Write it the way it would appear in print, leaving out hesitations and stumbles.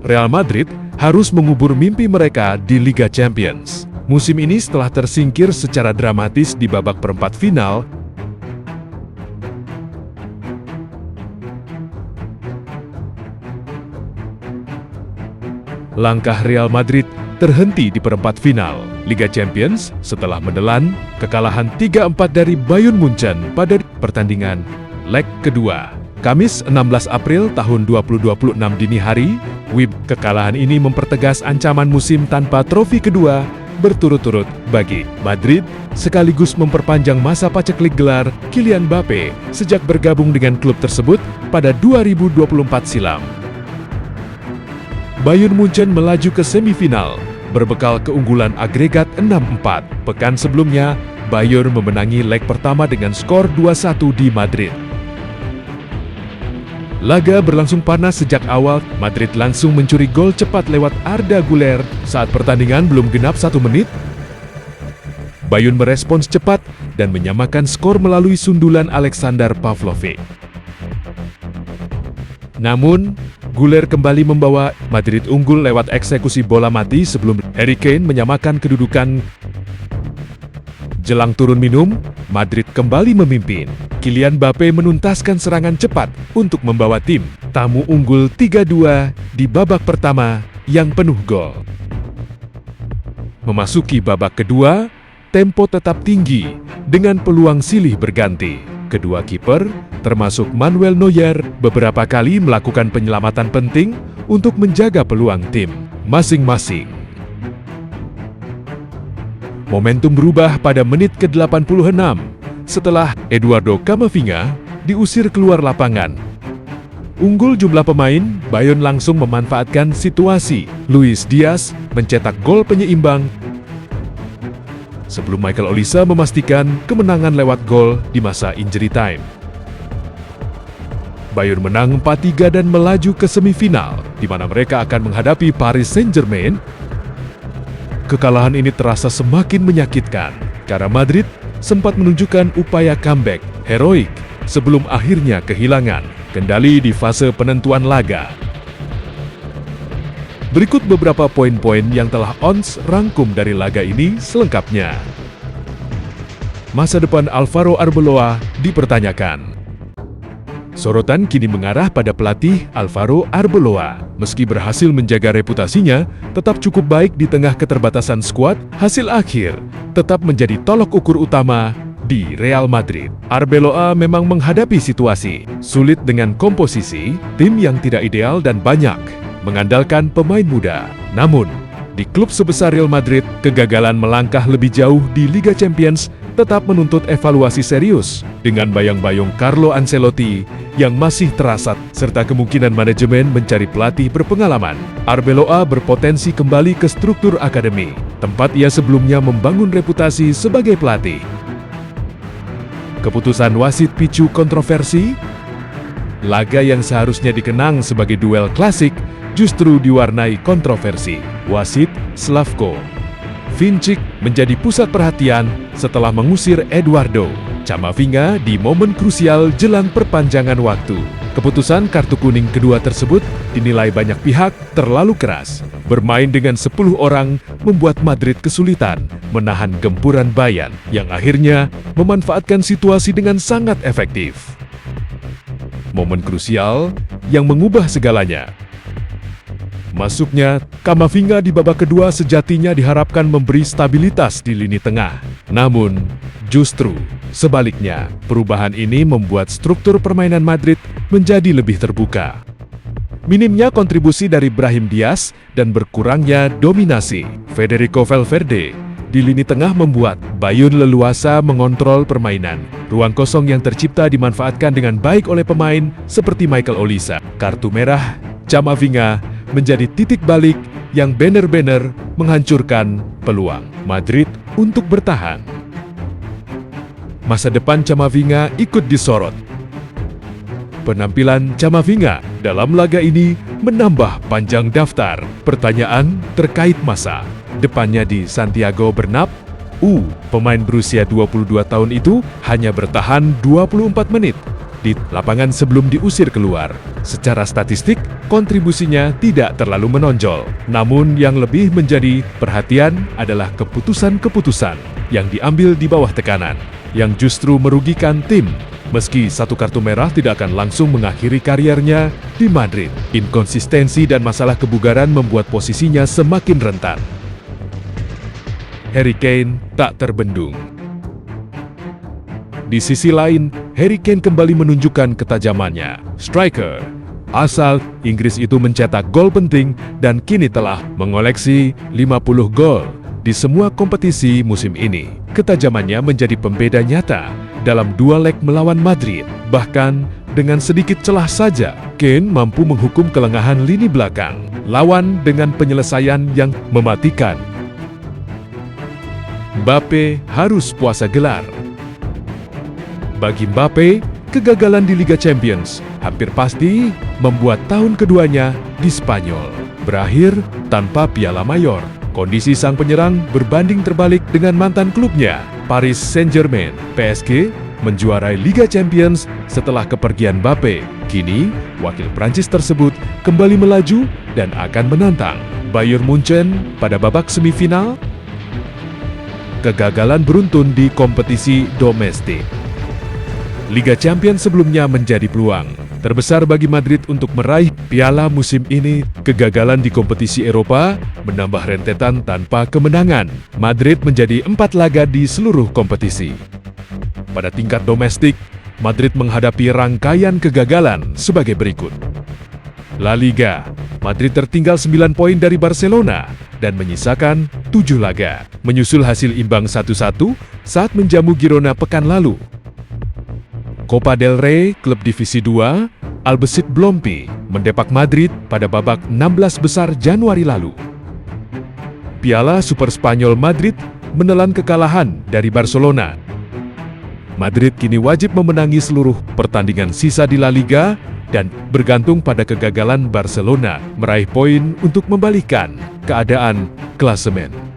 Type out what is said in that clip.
Real Madrid harus mengubur mimpi mereka di Liga Champions. Musim ini setelah tersingkir secara dramatis di babak perempat final, langkah Real Madrid terhenti di perempat final Liga Champions setelah menelan kekalahan 3-4 dari Bayern Munchen pada pertandingan leg kedua. Kamis 16 April tahun 2026 dini hari, kekalahan ini mempertegas ancaman musim tanpa trofi kedua berturut-turut bagi Madrid, sekaligus memperpanjang masa paceklik gelar Kylian Mbappe sejak bergabung dengan klub tersebut pada 2024 silam. Bayern Munchen melaju ke semifinal berbekal keunggulan agregat 6-4. Pekan sebelumnya, Bayern memenangi leg pertama dengan skor 2-1 di Madrid. Laga berlangsung panas sejak awal. Madrid langsung mencuri gol cepat lewat Arda Güler saat pertandingan belum genap 1 menit. Bayern merespons cepat dan menyamakan skor melalui sundulan Alexander Pavlovic. Namun, Güler kembali membawa Madrid unggul lewat eksekusi bola mati sebelum Harry Kane menyamakan kedudukan. Jelang turun minum, Madrid kembali memimpin. Kylian Mbappe menuntaskan serangan cepat untuk membawa tim tamu unggul 3-2 di babak pertama yang penuh gol. Memasuki babak kedua, tempo tetap tinggi dengan peluang silih berganti. Kedua kiper, termasuk Manuel Neuer, beberapa kali melakukan penyelamatan penting untuk menjaga peluang tim masing-masing. Momentum berubah pada menit ke-86 setelah Eduardo Camavinga diusir keluar lapangan. Unggul jumlah pemain, Bayern langsung memanfaatkan situasi. Luis Diaz mencetak gol penyeimbang sebelum Michael Olise memastikan kemenangan lewat gol di masa injury time. Bayern menang 4-3 dan melaju ke semifinal, di mana mereka akan menghadapi Paris Saint-Germain. Kekalahan ini terasa semakin menyakitkan, karena Madrid sempat menunjukkan upaya comeback heroik sebelum akhirnya kehilangan kendali di fase penentuan laga. Berikut beberapa poin-poin yang telah Ons rangkum dari laga ini selengkapnya. Masa depan Alvaro Arbeloa dipertanyakan. Sorotan kini mengarah pada pelatih Alvaro Arbeloa. Meski berhasil menjaga reputasinya, tetap cukup baik di tengah keterbatasan skuad, hasil akhir tetap menjadi tolok ukur utama di Real Madrid. Arbeloa memang menghadapi situasi sulit dengan komposisi tim yang tidak ideal dan banyak mengandalkan pemain muda. Namun, di klub sebesar Real Madrid, kegagalan melangkah lebih jauh di Liga Champions tetap menuntut evaluasi serius dengan bayang-bayang Carlo Ancelotti yang masih terasat serta kemungkinan manajemen mencari pelatih berpengalaman. Arbeloa berpotensi kembali ke struktur akademi, tempat ia sebelumnya membangun reputasi sebagai pelatih. Keputusan wasit picu kontroversi. Laga yang seharusnya dikenang sebagai duel klasik justru diwarnai kontroversi. Wasit Slavko Vincic menjadi pusat perhatian setelah mengusir Eduardo Camavinga di momen krusial jelang perpanjangan waktu. Keputusan kartu kuning kedua tersebut dinilai banyak pihak terlalu keras. Bermain dengan 10 orang membuat Madrid kesulitan menahan gempuran Bayern yang akhirnya memanfaatkan situasi dengan sangat efektif. Momen krusial yang mengubah segalanya. Masuknya Camavinga di babak kedua sejatinya diharapkan memberi stabilitas di lini tengah. Namun, justru sebaliknya, perubahan ini membuat struktur permainan Madrid menjadi lebih terbuka. Minimnya kontribusi dari Brahim Diaz dan berkurangnya dominasi Federico Valverde di lini tengah membuat Bayern leluasa mengontrol permainan. Ruang kosong yang tercipta dimanfaatkan dengan baik oleh pemain seperti Michael Olise. Kartu merah Camavinga menjadi titik balik yang benar-benar menghancurkan peluang Madrid untuk bertahan. Masa depan Camavinga ikut disorot. Penampilan Camavinga dalam laga ini menambah panjang daftar pertanyaan terkait masa depannya di Santiago Bernabeu. Pemain berusia 22 tahun itu hanya bertahan 24 menit di lapangan sebelum diusir keluar. Secara statistik, kontribusinya tidak terlalu menonjol. Namun yang lebih menjadi perhatian adalah keputusan-keputusan yang diambil di bawah tekanan, yang justru merugikan tim. Meski satu kartu merah tidak akan langsung mengakhiri kariernya di Madrid, inkonsistensi dan masalah kebugaran membuat posisinya semakin rentan. Harry Kane tak terbendung. Di sisi lain, Harry Kane kembali menunjukkan ketajamannya. Striker asal Inggris itu mencetak gol penting dan kini telah mengoleksi 50 gol di semua kompetisi musim ini. Ketajamannya menjadi pembeda nyata dalam dua leg melawan Madrid. Bahkan dengan sedikit celah saja, Kane mampu menghukum kelengahan lini belakang lawan dengan penyelesaian yang mematikan. Mbappe harus puasa gelar. Bagi Mbappe, kegagalan di Liga Champions hampir pasti membuat tahun keduanya di Spanyol berakhir tanpa Piala Mayor. Kondisi sang penyerang berbanding terbalik dengan mantan klubnya, Paris Saint-Germain. PSG menjuarai Liga Champions setelah kepergian Mbappe. Kini, wakil Prancis tersebut kembali melaju dan akan menantang Bayern Munchen pada babak semifinal. Kegagalan beruntun di kompetisi domestik. Liga Champions sebelumnya menjadi peluang terbesar bagi Madrid untuk meraih piala musim ini. Kegagalan di kompetisi Eropa menambah rentetan tanpa kemenangan. Madrid menjadi 4 laga di seluruh kompetisi. Pada tingkat domestik, Madrid menghadapi rangkaian kegagalan sebagai berikut. La Liga, Madrid tertinggal 9 poin dari Barcelona dan menyisakan 7 laga, menyusul hasil imbang 1-1 saat menjamu Girona pekan lalu. Copa del Rey, klub divisi 2, Albacete Blompi mendepak Madrid pada babak 16 besar Januari lalu. Piala Super Spanyol, Madrid menelan kekalahan dari Barcelona. Madrid kini wajib memenangi seluruh pertandingan sisa di La Liga dan bergantung pada kegagalan Barcelona meraih poin untuk membalikan keadaan klasemen.